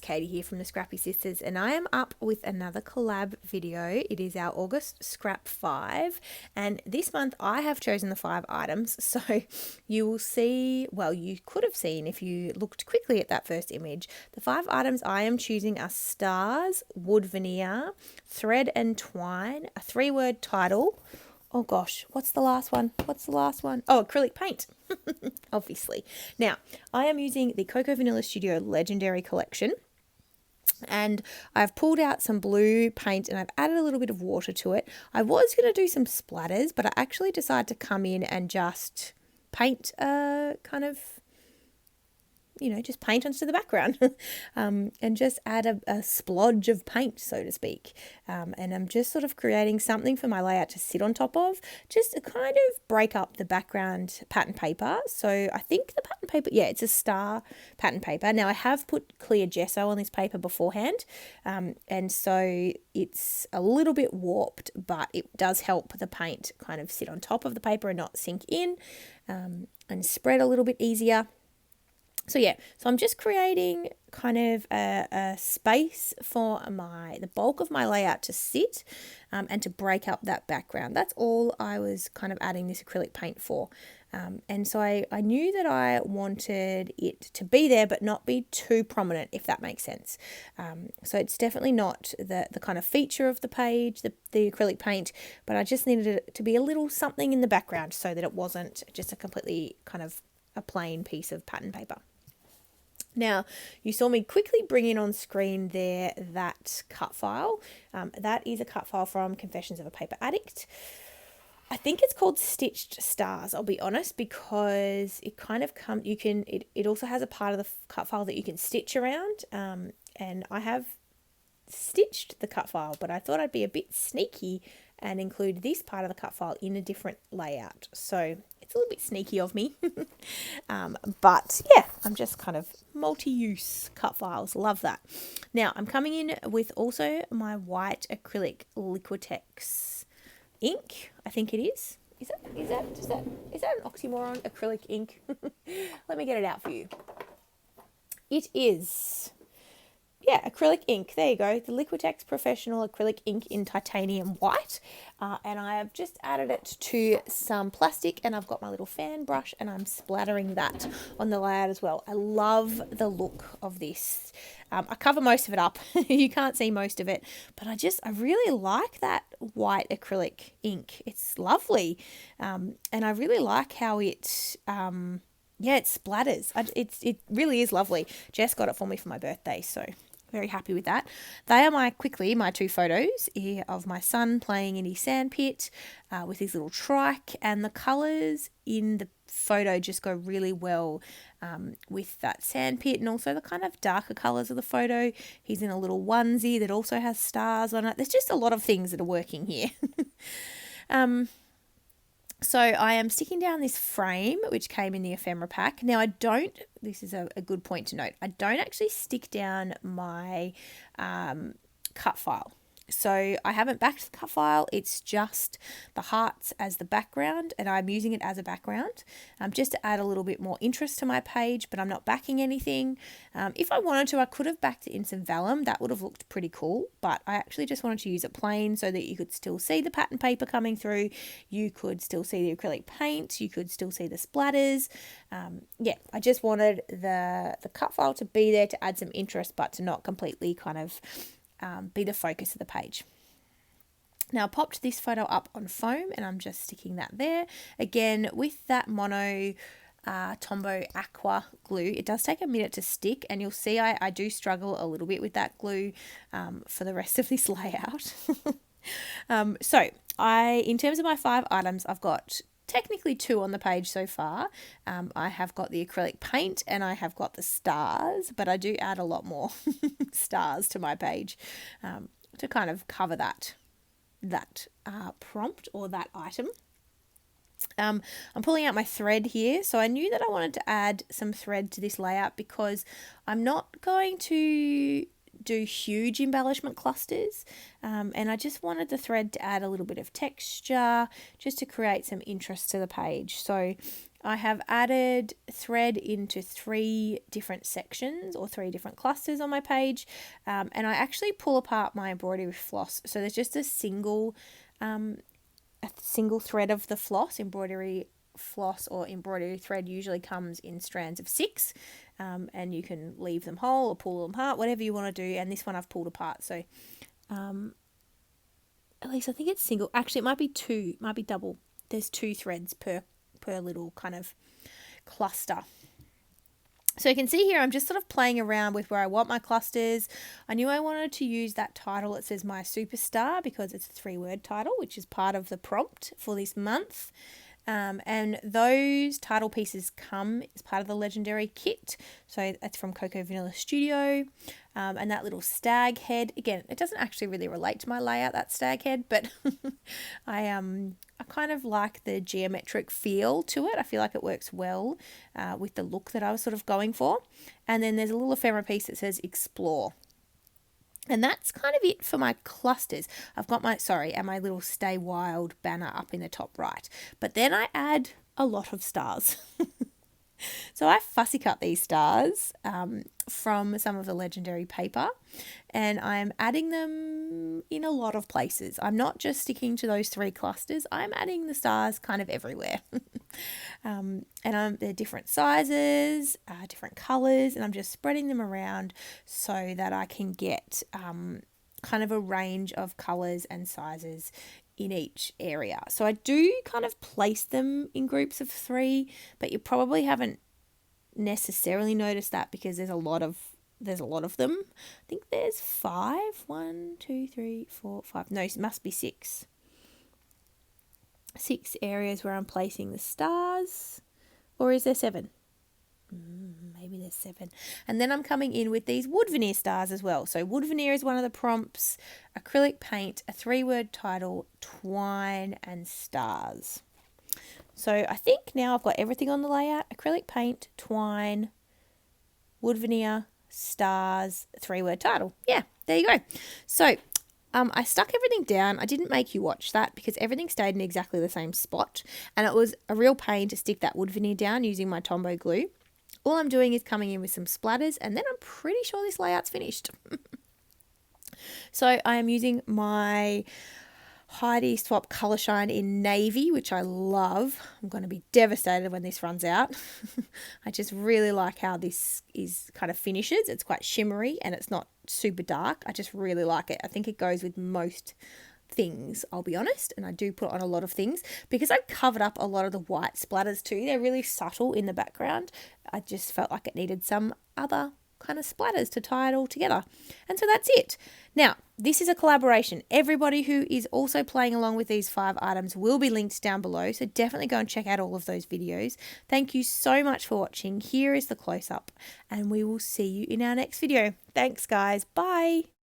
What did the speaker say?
Katie here from the Scrappy Sisters, and I am up with another collab video. It is our August Scrap 5, and this month I have chosen the 5 items, so you will see, well, you could have seen if you looked quickly at that first image. The 5 items I am choosing are stars, wood veneer, thread and twine, a 3-word title. Oh gosh, what's the last one? Oh, acrylic paint, obviously. Now, I am using the Coco Vanilla Studio Legendary Collection, and I've pulled out some blue paint and I've added a little bit of water to it. I was going to do some splatters, but I actually decided to come in and just paint just paint onto the background and just add a splodge of paint, so to speak. And I'm just sort of creating something for my layout to sit on top of, just to kind of break up the background pattern paper. So I think the pattern paper, yeah, it's a star pattern paper. Now I have put clear gesso on this paper beforehand, and so it's a little bit warped, but it does help the paint kind of sit on top of the paper and not sink in, and spread a little bit easier. So I'm just creating kind of a space for the bulk of my layout to sit, and to break up that background. That's all I was kind of adding this acrylic paint for. And so I knew that I wanted it to be there but not be too prominent, if that makes sense. So it's definitely not the kind of feature of the page, the acrylic paint, but I just needed it to be a little something in the background so that it wasn't just a completely kind of a plain piece of pattern paper. Now, you saw me quickly bring in on screen there that cut file. That is a cut file from Confessions of a Paper Addict. I think it's called Stitched Stars, I'll be honest, because it kind of it also has a part of the cut file that you can stitch around. And I have stitched the cut file, but I thought I'd be a bit sneaky and include this part of the cut file in a different layout. So it's a little bit sneaky of me. But yeah, I'm just kind of multi-use cut files. Love that. Now I'm coming in with also my white acrylic Liquitex ink. I think it is. Is that an oxymoron? Acrylic ink. Let me get it out for you. It is. Yeah, acrylic ink. There you go. The Liquitex Professional Acrylic Ink in Titanium White. And I have just added it to some plastic, and I've got my little fan brush and I'm splattering that on the layout as well. I love the look of this. I cover most of it up. You can't see most of it, but I really like that white acrylic ink. It's lovely. And I really like how it... it splatters. It really is lovely. Jess got it for me for my birthday, so very happy with that. They are my 2 photos here of my son playing in his sandpit with his little trike, and the colours in the photo just go really well with that sandpit, and also the kind of darker colours of the photo. He's in a little onesie that also has stars on it. There's just a lot of things that are working here. So I am sticking down this frame, which came in the ephemera pack. Now this is a good point to note, I don't actually stick down my cut file. So I haven't backed the cut file, it's just the hearts as the background, and I'm using it as a background just to add a little bit more interest to my page, but I'm not backing anything. If I wanted to, I could have backed it in some vellum. That would have looked pretty cool, but I actually just wanted to use it plain so that you could still see the pattern paper coming through, you could still see the acrylic paint, you could still see the splatters. I just wanted the cut file to be there to add some interest, but to not completely kind of be the focus of the page. Now I popped this photo up on foam and I'm just sticking that there. Again, with that Mono Tombow Aqua glue, it does take a minute to stick, and you'll see I do struggle a little bit with that glue for the rest of this layout. So in terms of my 5 items, I've got technically 2 on the page so far. I have got the acrylic paint and I have got the stars, but I do add a lot more stars to my page to kind of cover that prompt or that item. I'm pulling out my thread here, so I knew that I wanted to add some thread to this layout because I'm not going to do huge embellishment clusters, and I just wanted the thread to add a little bit of texture just to create some interest to the page. So I have added thread into 3 different sections or 3 different clusters on my page, and I actually pull apart my embroidery with floss. So there's just a single thread of the floss. Embroidery floss or embroidery thread usually comes in strands of 6, and you can leave them whole or pull them apart, whatever you want to do. And this one I've pulled apart, so at least I think it's single. Actually, it might be 2, might be double. There's 2 threads per little kind of cluster. So you can see here, I'm just sort of playing around with where I want my clusters. I knew I wanted to use that title that says My Superstar because it's a 3-word title, which is part of the prompt for this month. And those title pieces come as part of the Legendary kit. So that's from Cocoa Vanilla Studio. And that little stag head, again, it doesn't actually really relate to my layout, that stag head, but I kind of like the geometric feel to it. I feel like it works well with the look that I was sort of going for. And then there's a little ephemera piece that says Explore. And that's kind of it for my clusters. I've got my little Stay Wild banner up in the top right. But then I add a lot of stars. So I fussy cut these stars from some of the Legendary paper, and I'm adding them in a lot of places. I'm not just sticking to those 3 clusters. I'm adding the stars kind of everywhere. And they're different sizes, different colours, and I'm just spreading them around so that I can get kind of a range of colours and sizes in each area. So I do kind of place them in groups of 3, but you probably haven't necessarily noticed that because there's a lot of them. I think there's 5. 1, 2, 3, 4, 5. No, it must be 6. 6 areas where I'm placing the stars. Or is there 7? Maybe there's 7. And then I'm coming in with these wood veneer stars as well. So wood veneer is one of the prompts, acrylic paint, a 3-word title, twine, and stars. So I think now I've got everything on the layout: acrylic paint, twine, wood veneer, stars, 3-word title. Yeah, there you go. So I stuck everything down. I didn't make you watch that because everything stayed in exactly the same spot, and it was a real pain to stick that wood veneer down using my Tombow glue. All I'm doing is coming in with some splatters, and then I'm pretty sure this layout's finished. So I am using my Heidi Swap Colour Shine in navy, which I love. I'm going to be devastated when this runs out. I just really like how this is kind of finishes. It's quite shimmery and it's not super dark. I just really like it. I think it goes with most things, I'll be honest, and I do put on a lot of things because I've covered up a lot of the white splatters too. They're really subtle in the background. I just felt like it needed some other kind of splatters to tie it all together, and so that's it. Now this is a collaboration. Everybody who is also playing along with these 5 items will be linked down below, so definitely go and check out all of those videos. Thank you so much for watching. Here is the close-up, and we will see you in our next video. Thanks guys, bye.